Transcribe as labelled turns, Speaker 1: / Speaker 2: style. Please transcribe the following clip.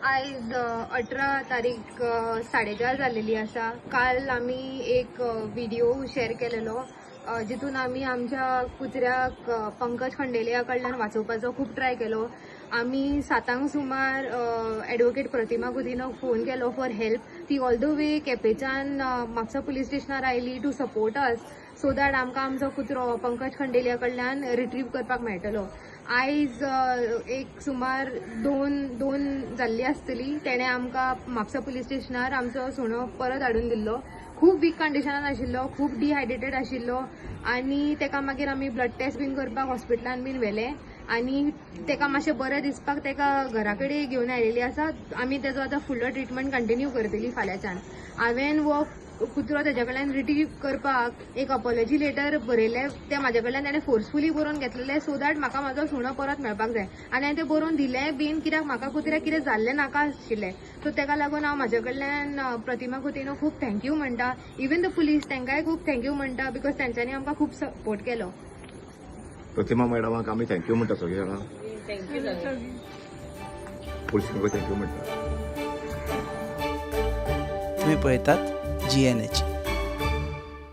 Speaker 1: आज 18 तारीख 4:30 जालेली आसा. काल आमी एक व्हिडिओ शेअर केलेलो जितून आमी आमच्या कुत्र्याक पंकज खंडेलिया कडल्यान वाचोवपाचो खूब ट्राय केलो. आमी 7 सुमार ॲडवोकेट प्रतिमा गुदिनाक फोन केलो फॉर हेल्प. ती ऑल द वे केपेंच्यान म्हापसा पुलीस स्टेशनार आयली to support us so that आमकां आमचो कुत्रो पंकज खंडेलिया कडल्यान रिट्रीव करपाक मेळटलो. आयज एक सुमार दोन जाल्ली आसतली. तेणें आमकां म्हापसा पुलीस स्टेशनार आमचो सुणो परत हाडून दिल्लो. खूब वीक कंडिशनान आशिल्लो, खूब डिहायड्रेटेड आशिल्लो आनी तेका मागीर आमी ब्लड टेस्ट बीन करपाक हॉस्पिटलान बीन व्हेलें आनी तेका मातशें बरें दिसपाक तेका घरा कडेन घेवन आयलेली आसा. आमी तेजो आतां फुडलो ट्रिटमेंट कंटिन्यू करतली फाल्यांच्यान. हांवें वो कुत्रो तेजे कडल्यान रिट्रीव करपाक एक अपॉलॉजी लेटर बरयलें. तें म्हाजे कडल्यान ताणें फोर्सफुली बरोवन घेतलेलें सो दॅट म्हाका म्हाजो सुणो परत मेळपाक जाय आनी हांवें तें बरोवन दिलें बीन कित्याक म्हाका कुत्र्याक कितें जाल्लें नाका आशिल्लें. सो तेका लागून हांव म्हाजे कडल्यान प्रतिमा गुदिनो खूब थँक्यू म्हणटा. इवन द पुलीस तांकांय खूब थँक्यू म्हणटा बिकॉज तेंच्यांनी आमकां खूब सपोर्ट केलो.
Speaker 2: प्रतिमा मॅडमाक आमी थँक्यू म्हणटा सगळे जाणां. पुलिसांक थँक्यू म्हणटा.
Speaker 3: तुम्ही पळयतात GNH.